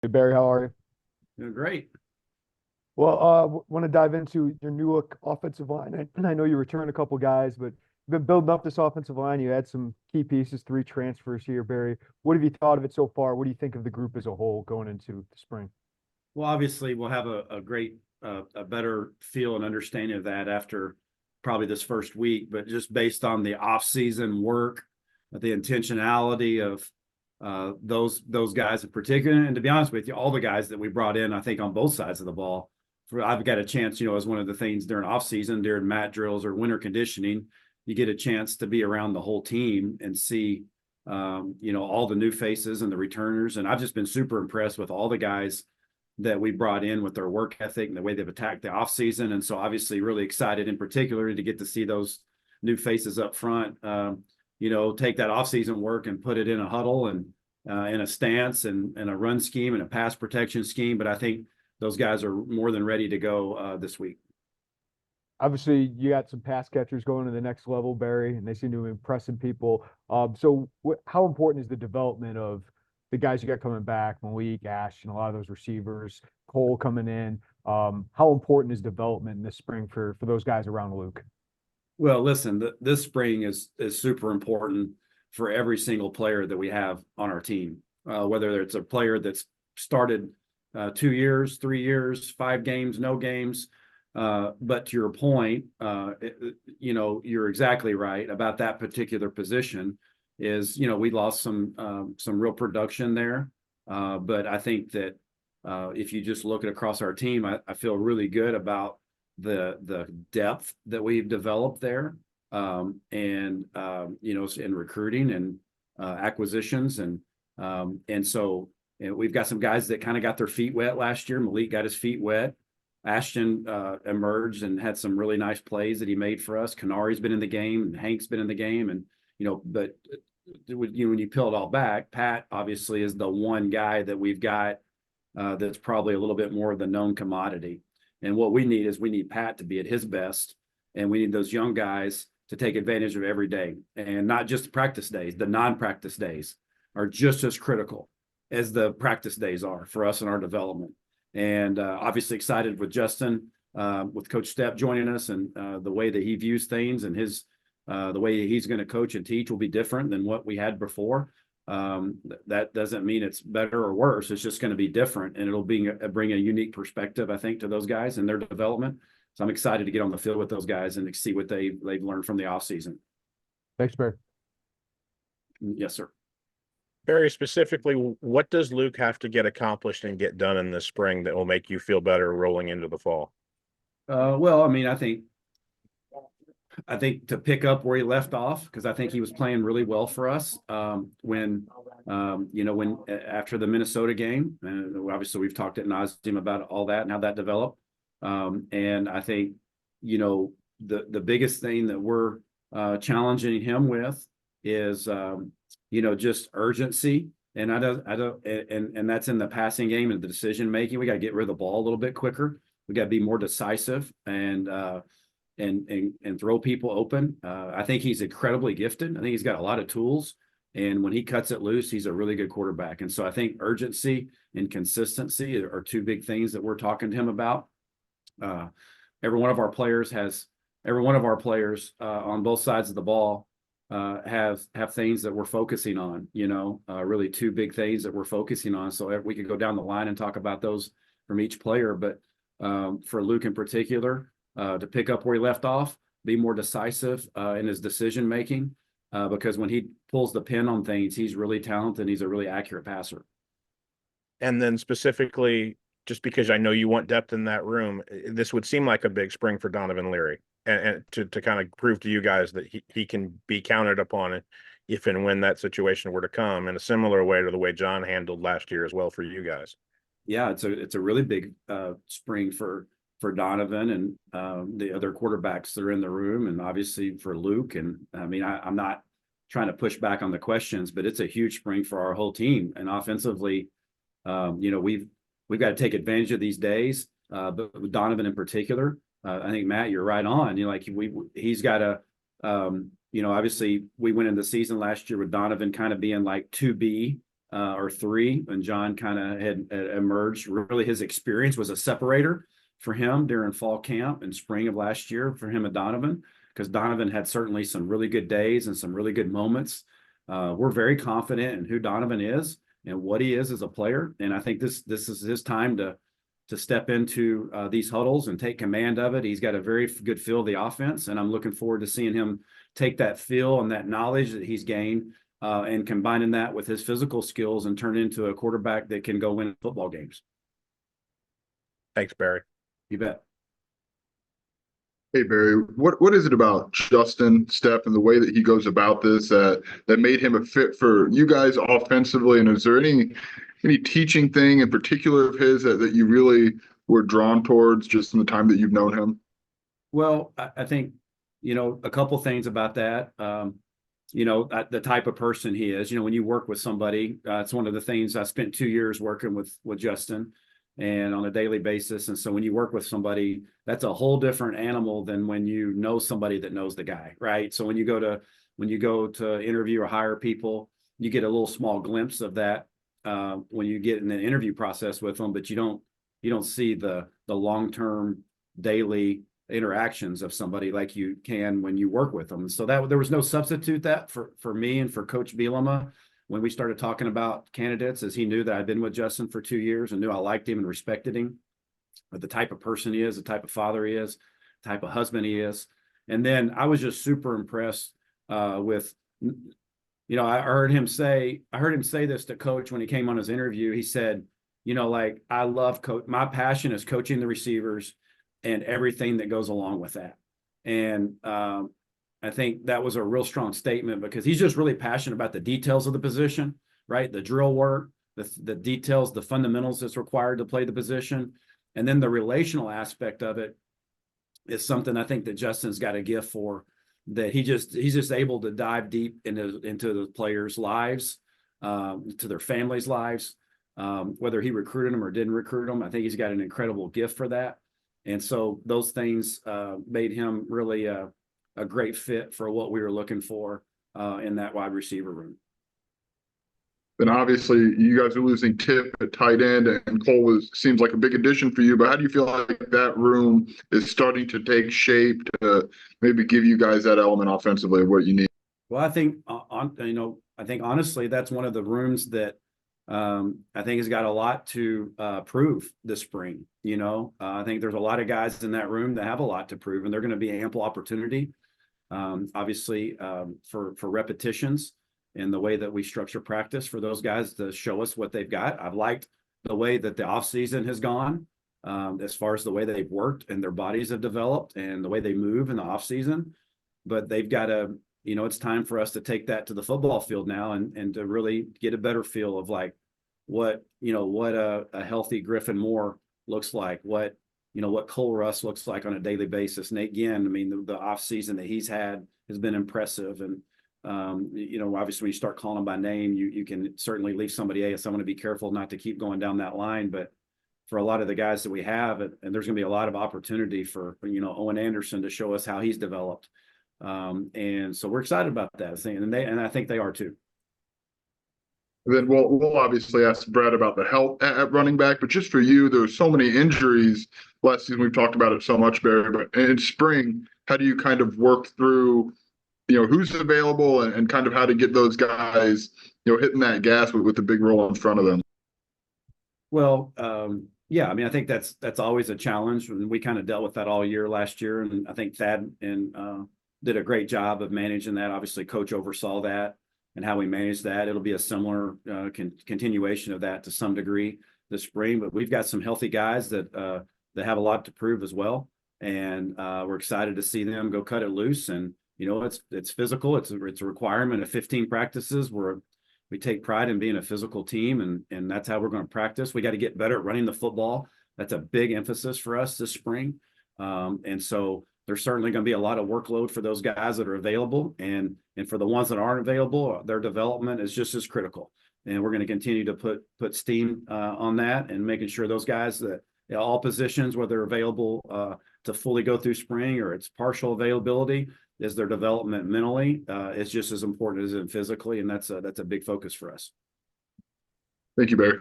Hey Barry, how are you? Great. Well, want to dive into your new look offensive line. I know you returned a couple guys, but you've been building up this offensive line. You had some key pieces, three transfers here, Barry. What have you thought of it so far? What do you think of the group as a whole going into the spring? Well, obviously, we'll have a great, a better feel and understanding of that after probably this first week. But just based on the off-season work, the intentionality of those guys in particular, and to be honest with you, all the guys that we brought in, I think on both sides of the ball. I've got a chance, as one of the things during off-season, during mat drills or winter conditioning, you get a chance to be around the whole team and see, all the new faces and the returners. And I've just been super impressed with all the guys that we brought in with their work ethic and the way they've attacked the offseason. And so obviously really excited in particular to get to see those new faces up front, take that offseason work and put it in a huddle and in a stance and a run scheme and a pass protection scheme. But I think those guys are more than ready to go this week. Obviously, you got some pass catchers going to the next level, Barry, and they seem to be impressing people. How important is the development of the guys you got coming back, Malik, Ash, and a lot of those receivers, Cole coming in? How important is development in this spring for those guys around Luke? Well, listen, this spring is super important for every single player that we have on our team, whether it's a player that's started 2 years, 3 years, 5 games, no games. But to your point, you're exactly right about that particular position. We lost some real production there, but I think that if you just look at across our team, I feel really good about the depth that we've developed there, in recruiting and acquisitions, and so we've got some guys that kind of got their feet wet last year. Malik got his feet wet. Ashton emerged and had some really nice plays that he made for us. Kanari's been in the game, and Hank's been in the game, and but when you peel it all back, Pat obviously is the one guy that we've got that's probably a little bit more of the known commodity. And what we need Pat to be at his best, and we need those young guys to take advantage of every day, and not just the practice days. The non-practice days are just as critical as the practice days are for us in our development. And obviously excited with Justin, with Coach Stepp joining us, and the way that he views things, and the way he's going to coach and teach will be different than what we had before. That doesn't mean it's better or worse. It's just going to be different, and it'll bring a unique perspective, I think, to those guys and their development. So I'm excited to get on the field with those guys and to see what they've learned from the offseason. Thanks, Barry. Yes, sir. Very specifically, what does Luke have to get accomplished and get done in the spring that will make you feel better rolling into the fall? Well, I mean, I think to pick up where he left off, because I think he was playing really well for us when after the Minnesota game. And obviously, we've talked at nauseam about all that and how that developed. And I think, the biggest thing that we're challenging him with is, just urgency. And and that's in the passing game and the decision making. We got to get rid of the ball a little bit quicker. We got to be more decisive and throw people open. I think he's incredibly gifted. I think he's got a lot of tools, and when he cuts it loose, he's a really good quarterback. And so I think urgency and consistency are two big things that we're talking to him about. Every one of our players on both sides of the ball have things that we're focusing on. Really two big things that we're focusing on. So we could go down the line and talk about those from each player, but for Luke in particular, to pick up where he left off, be more decisive in his decision making, because when he pulls the pin on things, he's really talented and he's a really accurate passer. And then specifically, just because I know you want depth in that room, this would seem like a big spring for Donovan Leary, and to kind of prove to you guys that he can be counted upon if and when that situation were to come, in a similar way to the way John handled last year as well for you guys. Yeah, it's a really big spring for Donovan and the other quarterbacks that are in the room, and obviously for Luke. And I mean, I'm not trying to push back on the questions, but it's a huge spring for our whole team. And offensively, we've got to take advantage of these days, but with Donovan in particular, I think, Matt, you're right on. He's got to, obviously we went into the season last year with Donovan kind of being like 2B or 3 when John kind of had emerged. Really, his experience was a separator for him during fall camp and spring of last year for him and Donovan, because Donovan had certainly some really good days and some really good moments. We're very confident in who Donovan is and what he is as a player, and I think this is his time to step into these huddles and take command of it. He's got a very good feel of the offense, and I'm looking forward to seeing him take that feel and that knowledge that he's gained and combining that with his physical skills and turn into a quarterback that can go win football games. Thanks, Barry. You bet. Hey Barry, what is it about Justin Stepp and the way that he goes about this that made him a fit for you guys offensively? And is there any teaching thing in particular of his that you really were drawn towards just in the time that you've known him? Well, I think, a couple things about that. The type of person he is. When you work with somebody, it's one of the things. I spent 2 years working with Justin and on a daily basis. And so when you work with somebody, that's a whole different animal than when you know somebody that knows the guy, right? So when you go to interview or hire people, you get a little small glimpse of that when you get in the interview process with them, but you don't see the long-term daily interactions of somebody like you can when you work with them. So that there was no substitute that for me and for Coach Bielema when we started talking about candidates, as he knew that I'd been with Justin for 2 years and knew I liked him and respected him, but the type of person he is, the type of father he is, the type of husband he is. And then I was just super impressed with, I heard him say this to Coach when he came on his interview. He said, I love coach. My passion is coaching the receivers and everything that goes along with that. And I think that was a real strong statement because he's just really passionate about the details of the position, right? The drill work, the details, the fundamentals that's required to play the position. And then the relational aspect of it is something I think that Justin's got a gift for, that he's just able to dive deep into the players' lives, to their families' lives, whether he recruited them or didn't recruit them. I think he's got an incredible gift for that. And so those things made him really a great fit for what we were looking for in that wide receiver room. Then obviously you guys are losing Tip at tight end, and Cole seems like a big addition for you. But how do you feel like that room is starting to take shape to maybe give you guys that element offensively of what you need? Well, I think I think honestly that's one of the rooms that I think has got a lot to prove this spring. I think there's a lot of guys in that room that have a lot to prove, and they're going to be ample opportunity, obviously, for repetitions in the way that we structure practice for those guys to show us what they've got. I've liked the way that the offseason has gone, as far as the way they've worked and their bodies have developed and the way they move in the offseason. But they've got to, it's time for us to take that to the football field now and to really get a better feel of like what a healthy Griffin Moore looks like, what Cole Russ looks like on a daily basis. And again, the offseason that he's had has been impressive. And, obviously when you start calling them by name, you can certainly leave somebody, hey, so I'm going to be careful not to keep going down that line. But for a lot of the guys that we have, and there's going to be a lot of opportunity for, Owen Anderson to show us how he's developed. And so we're excited about that thing. And I think they are too. And then we'll obviously ask Brett about the health at running back, but just for you, there were so many injuries last season. We've talked about it so much, Barry, but in spring, how do you kind of work through, who's available and kind of how to get those guys, hitting that gas with the big role in front of them? Well, yeah, I think that's always a challenge, and we kind of dealt with that all year last year. And I think Thad did a great job of managing that. Obviously, Coach oversaw that and how we managed that. It'll be a similar continuation of that to some degree this spring. But we've got some healthy guys that have a lot to prove as well, and we're excited to see them go cut it loose. And it's physical. It's a requirement of 15 practices. We take pride in being a physical team, and that's how we're going to practice. We got to get better at running the football. That's a big emphasis for us this spring. And so there's certainly going to be a lot of workload for those guys that are available. And for the ones that aren't available, their development is just as critical. And we're going to continue to put steam on that and making sure those guys that all positions, whether they're available to fully go through spring or it's partial availability, is their development mentally is just as important as in physically, and that's a big focus for us. Thank you, Barry.